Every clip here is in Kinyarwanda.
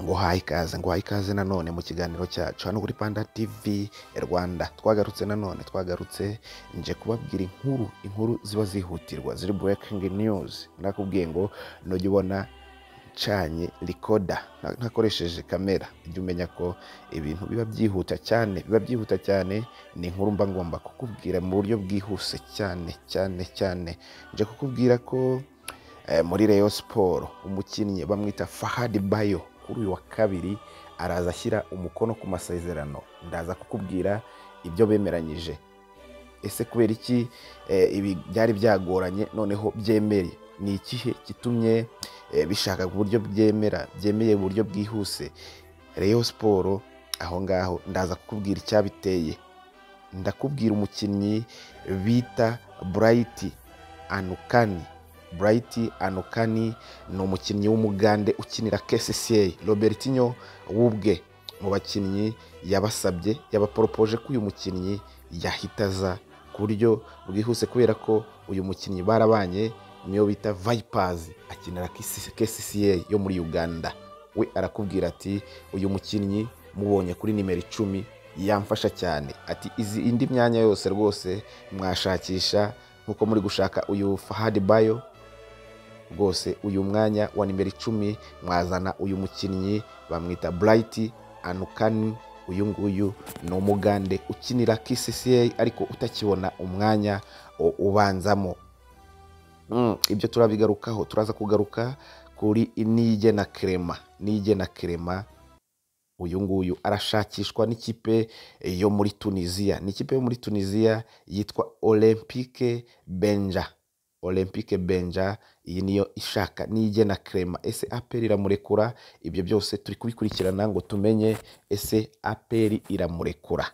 ngo haye ikaze nanone mu kiganiro cyacu hano kuri Panda TV Rwanda. Twagarutse nje kubabwira inkuru ziba zihutirwa ziri breaking news. Nakubwiye ngo nujya ubona canye recorder ntakoresheje kamera ujye umenya ko ibintu biba byihuta cyane, ni inkuru mba ngomba kukubwira mu buryo bwihuse cyane. Nje kukubwira ko muri Rayon Sport umukinnyi bamwita Fahad Bayo kuri uyu wa kabiri araza ashyira umukono ku masezerano. Ndaza kukubwira ibyo bemeranyije. Ese kubera iki ibi byari byagoranye noneho byemere? Ni ikihe kitumye bishaka ku buryo byemeye mu buryo bwihuse? Rayon Sport aho ngaho ndaza kukubwira icyabiteye. Ndakubwira umukinnyi bita Bright Anokani ni umukinnyi w'umugande ukinira KCCA. Robertinho wubwe mu bakinnyi yabasabye yabaporopoje ko uyu mukinnyi yahitaza ku buryo bwihuse kubera ko uyu mukinnyi barabanye niyo bita Vipers akinira KCCA yo muri Uganda. We arakubwira ati uyu mukinnyi mubonye kuri nimero 10 yamfasha cyane, ati izi indi myanya yose rwose mwashakisha nkuko muri gushaka uyu Fahad Bayo, rwose uyu mwanya wa nimero 10 mwazana uyu mukinnyi bamwita Bright Anokani. Uyu nguyu ni umugande ukinira KCCA ariko utakibona umwanya ubanzamo. Ibyo turabigarukaho. Turaza kugaruka kuri Nige na Clement. Uyu nguyu arashakishwa n'ikipe yo muri Tunisia. Ni ikipe yo muri Tunisia yitwa Olympique Benja. Iyi niyo ishaka Nige na Clement. Ese APR iramurekura? Ibyo byose turi kubikurikirana ngo tumenye ese APR iramurekura.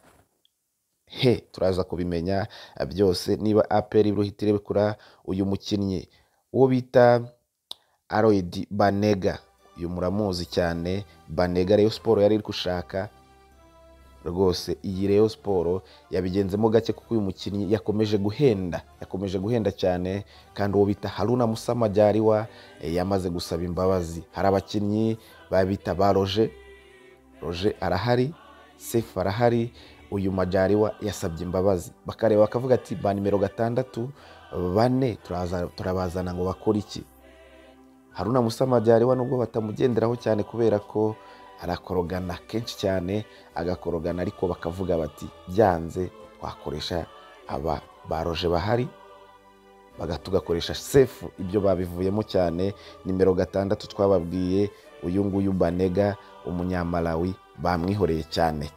Turaza kubimenya byose niba APR iruhitire bekura uyu mukinnyi uwo bita Aloyd Banega. Uyu muramuzi cyane Banega. Rayon Sport yari iri gushaka rwose. Iyi Rayon Sport yabigenzemo gake kuko uyu mukinnyi yakomeje guhenda cyane, kandi uwo bita Haruna Musa Majaliwa yamaze gusaba imbabazi. Hari abakinnyi babita ba Roger arahari, Sefu arahari. Uyu Majaliwa yasabye imbabazi, bakareba bakavuga ati ba nimero 6 bane turabazana ngo bakora iki? Haruna Musa Majaliwa nubwo batamugenderaho cyane kubera ko arakorogana kenshi cyane, agakorogana, ariko bakavuga bati byanze twakoresha aba baroje bahari bagatugakoresha Sefu. Ibyo babivuyemo cyane. Nimero 6 twababwiye uyu nguyu Banega umunyamalawi bamwihoreye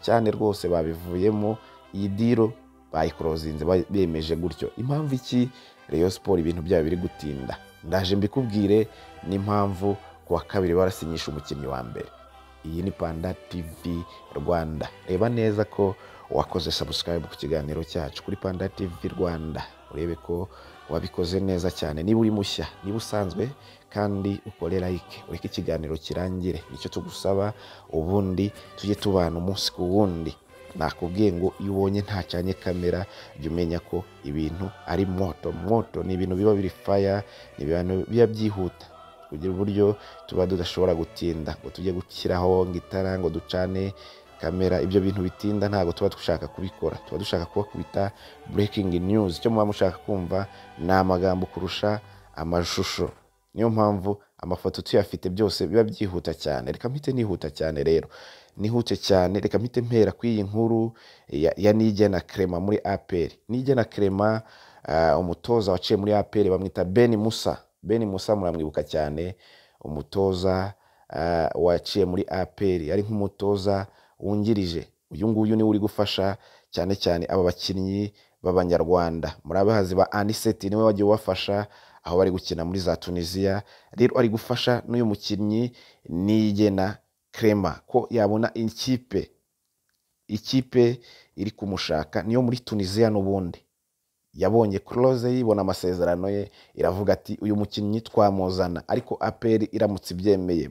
cyane rwose, babivuyemo. Iyi diro bayikorozinze bemeje gutyo. Impamvu iki Rayon Sport ibintu byabo biri gutinda ndaje mbikubwire n'impamvu kuwa kabiri barasinyisha umukinnyi wa mbere. Iyi ni Panda TV Rwanda. Reba neza ko wakoze subscribe ku kiganiro cyacu kuri Panda TV Rwanda, urebe ko wabikoze neza cyane. Niba uri mushya, niba usanzwe, kandi ukore like, ureke ikiganiro kirangire. Nicyo tugusaba, ubundi tujye tubana umunsi ku wundi. Nakubwiye ngo iyo ubonye ntacanye kamera jya umenya ko ibintu ari moto. Ni ibintu biba biri fire, ni ibintu biba byihuta kugira uburyo tuba tudashobora gutinda ngo tujye gushyiraho ngitara ngo ducane kamera. Ibyo bintu bitinda ntago tuba dushaka kubikora. Tuba dushaka kubakubita breaking news. Icyo muba mushaka kumva ni amagambo kurusha amashusho. Niyo mpamvu amafoto tuyafite byose biba byihuta cyane. Reka mpite nihuta cyane rero. Nihute cyane. Reka mpite mpera kuri iyi nkuru ya Nige na Clement muri APR. Nige na Clement umutoza waciye muri APR bamwita Ben Musa muramwibuka cyane. Umutoza waciye muri APR ari nk'umutoza wungirije. Uyu nguyu ni uri gufasha cyane aba bakinnyi b'Abanyarwanda. Murabahazi ba Aniseti niwe wagiye wafasha aho bari gukina muri za Tunisia. Rero ari gufasha n'uyu mukinnyi Nige na Clement ko yabona ikipe iri kumushaka niyo muri Tunisia. N'ubundi yabonye close yibona amasezerano ye, iravuga ati uyu mukinnyi twamuzana, ariko APR iramutse ibyemeye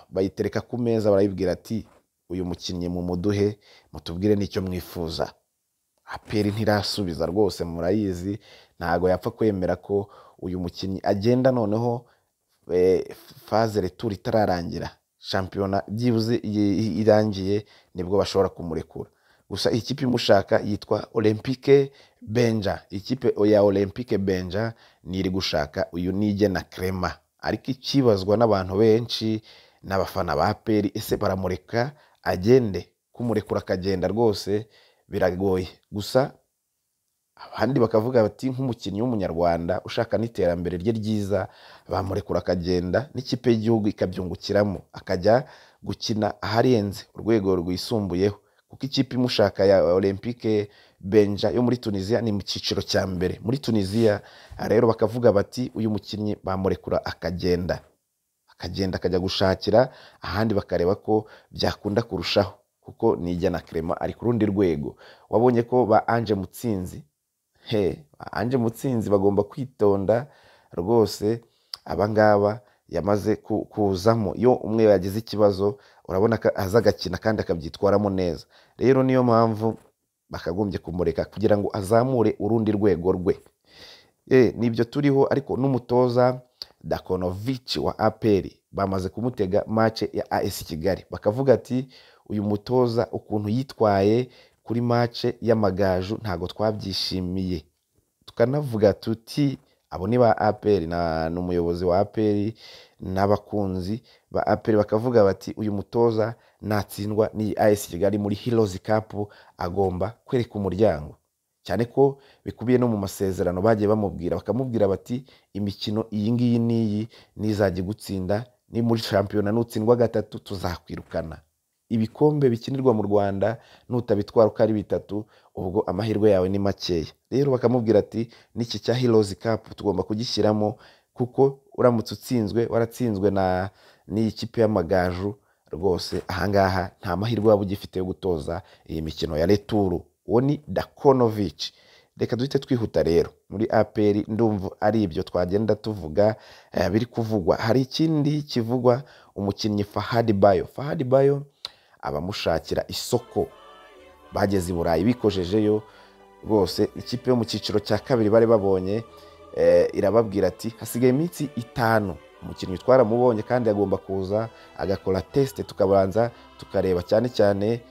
bayitereka ku meza, barayibwira ati uyu mukinnyi mu muduhe mutubwire nicyo mwifuza. APR ntirasubiza rwose, murayizi ntago yapfa kwemera ko uyu mukinnyi agenda noneho phase retour itararangira. shampiyona byibuze irangiye nibwo bashobora kumurekura. Gusa ikipe imushaka yitwa Olympique Benja. Ikipe ya Olympique Benja niri gushaka uyu Niyigena Clement, ariko ikibazwa n'abantu benshi n'abafana ba APR, ese baramureka agende? Kumurekura akagenda rwose biragoye. Gusa abandi bakavuga bati nk'umukinnyi w'umunyarwanda ushaka n'iterambere rye ryiza, bamurekura akagenda n'ikipe y'igihugu ikabyungukiramo, akajya gukina aharenze urwego rwisumbuyeho, kuko ikipe imushaka ya Olympique Benja yo muri Tunisia ni mu cyiciro cya mbere muri Tunisia. Rero bakavuga bati uyu mukinnyi bamurekura akagenda akajya gushakira ahandi, bakareba ko byakunda kurushaho, kuko Niyigena Clement ari ku rundi rwego. Wabonye ko ba Ange Mutsinzi, Ange Mutsinzi bagomba kwitonda rwose. Abangaba yamaze kuzamo, iyo umwe yagize ikibazo urabona ko aza agakina kandi akabyitwaramo neza. Rero niyo mpamvu bakagombye kumureka kugira ngo azamure urundi rwego rwe. Nibyo turiho. Ariko n'umutoza Dakonovic wa APR bamaze kumutega match ya AS Kigali, bakavuga ati uyu mutoza ukuntu yitwaye kuri match y'Amagaju ntago twabyishimiye. Tukanavuga tuti abo ni ba APR n'umuyobozi wa APR n'abakunzi ba APR, bakavuga bati uyu mutoza natsindwa ni AS Kigali muri Heroes Cup agomba kwereka umuryango, cyane ko bikubiye no mu masezerano bagiye bamubwira, bakamubwira bati imikino iyi ngiyi niyi nizajye gutsinda, ni muri shampiyona nutsindwa gatatu tuzakwirukana. Ibikombe bikinirwa mu Rwanda nutabitwara uko ari bitatu, ubwo amahirwe yawe ni makeya. Rero bakamubwira ati n'iki cya Heroes Cup tugomba kugishyiramo, kuko uramutse utsinzwe waratsinzwe n'ikipe y'Amagaju, rwose ahangaha nta mahirwe waba ugifite yo gutoza iyi mikino ya returu. Uwo ni Dakonovic. Reka duhite twihuta rero muri APR, ndumva ari ibyo twagenda tuvuga biri kuvugwa. Hari ikindi kivugwa, umukinnyi Fahad Bayo abamushakira isoko bageze i Burayi bikojejeyo rwose. Ikipe yo mu cyiciro cya kabiri bari babonye irababwira ati hasigaye iminsi 5 umukinnyi twaramubonye kandi agomba kuza agakora test, tukabanza tukareba cyane cyane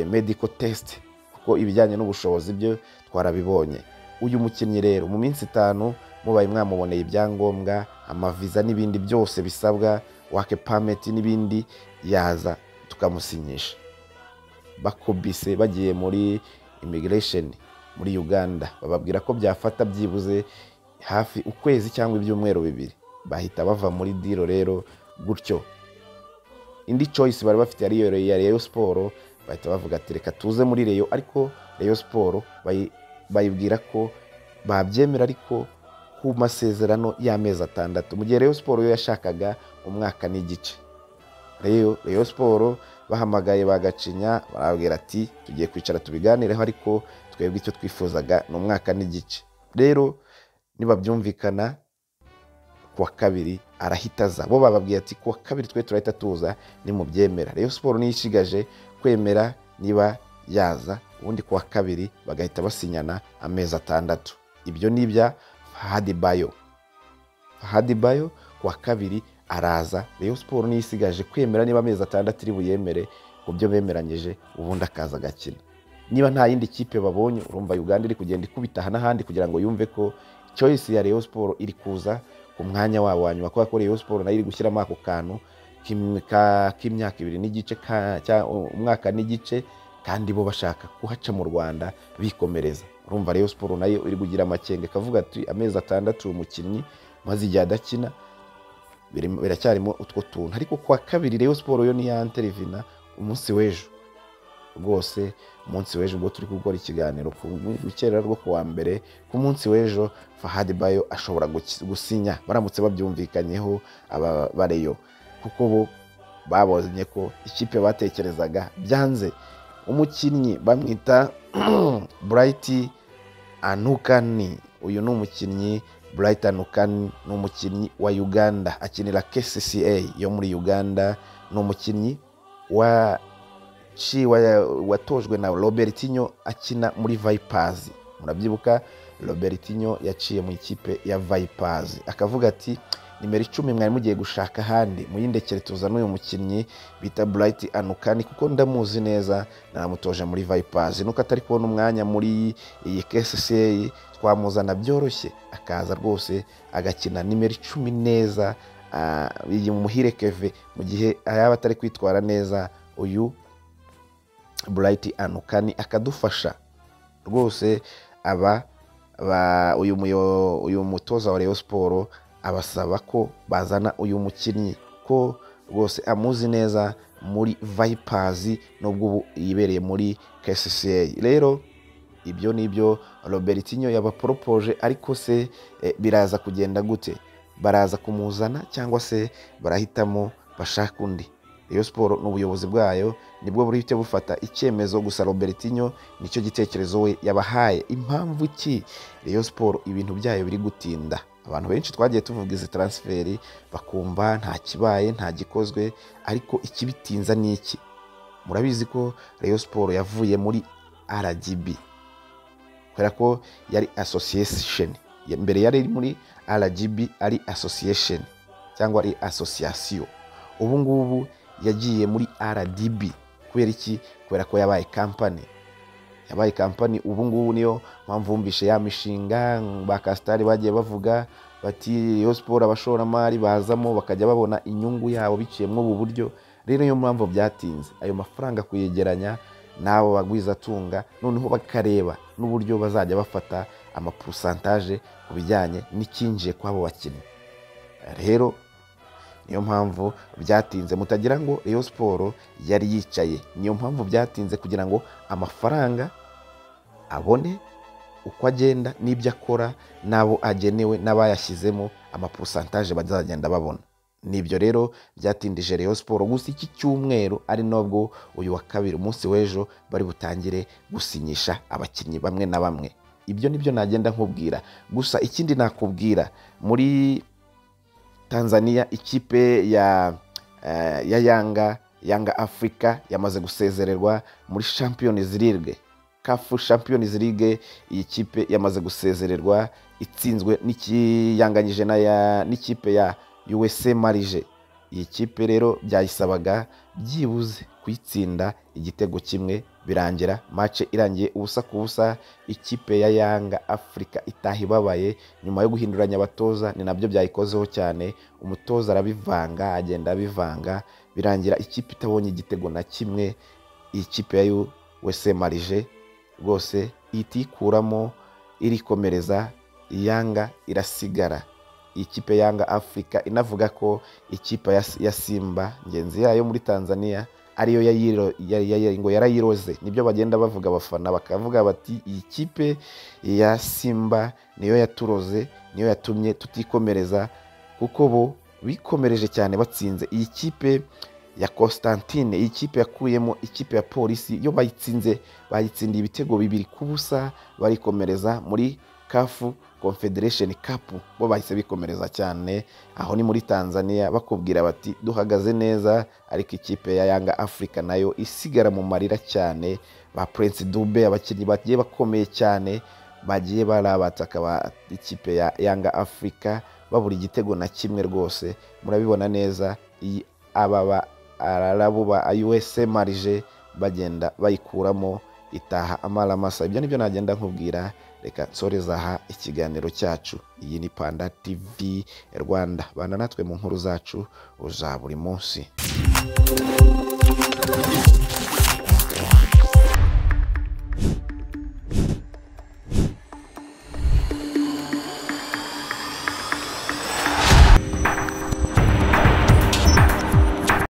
medical test, kuko ibijyanye n'ubushobozi byo twarabibonye. Uyu mukinnyi rero mu minsi 5 mubaye mwamuboneye ibyangombwa, amaviza n'ibindi byose bisabwa, work permit n'ibindi, yaza tukamusinyisha. Bakobise bagiye muri immigration muri Uganda, bababwira ko byafata byibuze hafi ukwezi cyangwa ibyumweru 2, bahita bava muri diro. Rero gutyo indi choice bari bafite ari ya Rayon Sport, bahita bavuga ati reka tuze muri Rayon. Ariko Rayon Sport bayibwira ko babyemera, ariko ku masezerano y'amezi 6, mu gihe Rayon Sport yo yashakaga umwaka n'igice. Rayon Sport bahamagaye bagacinya, barabwira ati tugiye kwicara tubiganireho, ariko twebwe icyo twifuzaga ni umwaka n'igice. Rero niba byumvikana kuwa 2 arahitaza, bo bababwiye ati kuwa 2 twe turahita tuza ni mu byemera. Rayon Sport ni ishigaje kwemera niba yaza, ubundi kuwa 2 bagahita basinyana amezi 6. Ibyo ni ibya Fahad Bayo kuwa 2 araza. Rayon Sport ni isigaje kwemera niba amezi 6 iri buyemere ku byo bemeranyije, ubundi akaza gakina. Niba nta yindi kipe babonye, urumva Uganda iri kugenda ikubita n'ahandi kugira ngo yumve ko choice ya Rayon Sport iri kuza ku mwanya wabo wa nyuma, kuko Rayon Sport nayo iri gushyiramo ako kantu k'imyaka 2 n'igice cyangwa umwaka n'igice, kandi bo bashaka kuhaca mu Rwanda bikomereza. Urumva Rayon Sport nayo iri kugira amakenge, kavuga ati amezi 6 umukinnyi maze igihe adakina, biracyarimo utwo tuntu. Ariko kuwa 2 Rayon Sport yo ni ya intervina umunsi w'ejo, rwose umunsi w'ejo ubwo turi gukora ikiganiro ku rukerera rwo kuwa mbere, ku munsi w'ejo Fahad Bayo ashobora gusinya, baramutse babyumvikanyeho aba Rayon, kuko bo babonye ko ikipe batekerezaga byanze. Umukinnyi bamwita Bright Anukani, uyu ni umukinnyi Bright Anukani, ni umukinnyi wa Uganda akinira KCCA yo muri Uganda. Ni umukinnyi watojwe na Robertinho akina muri Vipers. Murabyibuka Robertinho yaciye mu ikipe ya Vipers, akavuga ati nimero 10 mwari mugiye gushaka handi muyindekere tuzana uyu mukinnyi bita Bright Anukani kuko ndamuzi neza namutoje muri Vipers nuko atari kubona umwanya muri iyi KCCA twamuzana byoroshye akaza rwose agakina nimero 10 neza iyi muhire Keve mu gihe yaba atari kwitwara neza uyu Bright Anukani akadufasha rwose uyu mutoza wa Rayon Sport abasaba ko bazana uyu mukinnyi ko rwose amuzi neza muri Vipers nubwo ubu yibereye muri KCCA. Rero ibyo nibyo Robertinho yabaporopoje, ariko se biraza kugenda gute? Baraza kumuzana cyangwa se barahitamo bashaka undi? Rayon Sport n'ubuyobozi bwayo nibwo burihite bufata icyemezo, gusa Robertinho nicyo gitekerezo we yabahaye. Impamvu ki Rayon Sport ibintu byayo biri gutinda? Abantu benshi twagiye tuvuga izi transferi bakumva nta kibaye nta gikozwe, ariko ikibitinza ni iki? Murabizi ko Rayon Sport yavuye muri RGB kubera ko yari association, mbere yari muri RGB ari association cyangwa ari association. Ubu ngubu yagiye muri RDB kubera iki? Kubera ko yabaye company. Ubu ngubu niyo mpamvu mvumvishe ya mishinga ba Castari bagiye bavuga bati Rayon Sport abashoramari bazamo bakajya babona inyungu yabo biciyemo ubu buryo. Rero niyo mpamvu byatinze ayo mafaranga kuyegeranya nabo bagwiza tunga, noneho bakareba n'uburyo bazajya bafata ama pourcentage ku bijyanye n'ikinjiye kwabo bakinnyi. Rero niyo mpamvu byatinze, mutagira ngo Rayon Sport yari yicaye. Niyo mpamvu byatinze kugira ngo amafaranga abone uko agenda n'ibyo akora nabo agenewe n'abayashyizemo ama pourcentage bazagenda babona. Nibyo rero byatindije Rayon Sport. Gusa iki cyumweru ari nobwo uyu wa kabiri umunsi w'ejo bari butangire gusinyisha abakinnyi bamwe na bamwe. Ibyo nibyo nagenda nkubwira. Gusa ikindi nakubwira, muri Tanzania ikipe ya Yanga Africa yamaze gusezererwa muri Champions League. CAF Champions League iyi kipe yamaze gusezererwa, itsinzwe n'ikiyanganyije n'ikipe ya USA Marije. Iyi kipe rero byayisabaga byibuze kuyitsinda igitego kimwe, birangira match irangiye ubusa ku busa. Ikipe ya Yanga Africa itahibabaye nyuma yo guhinduranya abatoza, ni nabyo byayikozeho cyane. Umutoza arabivanga, agenda abivanga, birangira ikipe itabonye igitego na kimwe. Iyi kipe ya USA Marije rwose itikuramo irikomereza, Yanga irasigara. Ikipe Yanga Africa inavuga ko ikipe ya Simba ngenzi yayo muri Tanzania ariyo ngo yarayiroze. Nibyo bagenda bavuga abafana, bakavuga bati iyi kipe ya Simba niyo yaturoze, niyo yatumye tutikomereza, kuko bo bikomereje cyane batsinze iyi kipe ya Constantine. Iyi kipe yakuyemo ikipe ya Polisi, yo bayitsindiye ibitego 2-0, barikomereza muri CAF Confederation Cup. Bo bahise bikomereza cyane aho ni muri Tanzania, bakubwira bati duhagaze neza. Ariko ikipe ya Yanga Africa nayo isigara mu marira cyane. Ba Prince Dube, abakinnyi bagiye bakomeye cyane bagiye barabataka ikipe ya Yanga Africa, babura igitego na kimwe rwose. Murabibona neza Ararabu ba USA Marije bagenda bayikuramo itaha amara masa. Ibyo nibyo nagenda nkubwira. Reka nsoreza aha ikiganiro cyacu. Iyi ni Panda TV Rwanda, bana natwe mu nkuru zacu za buri munsi.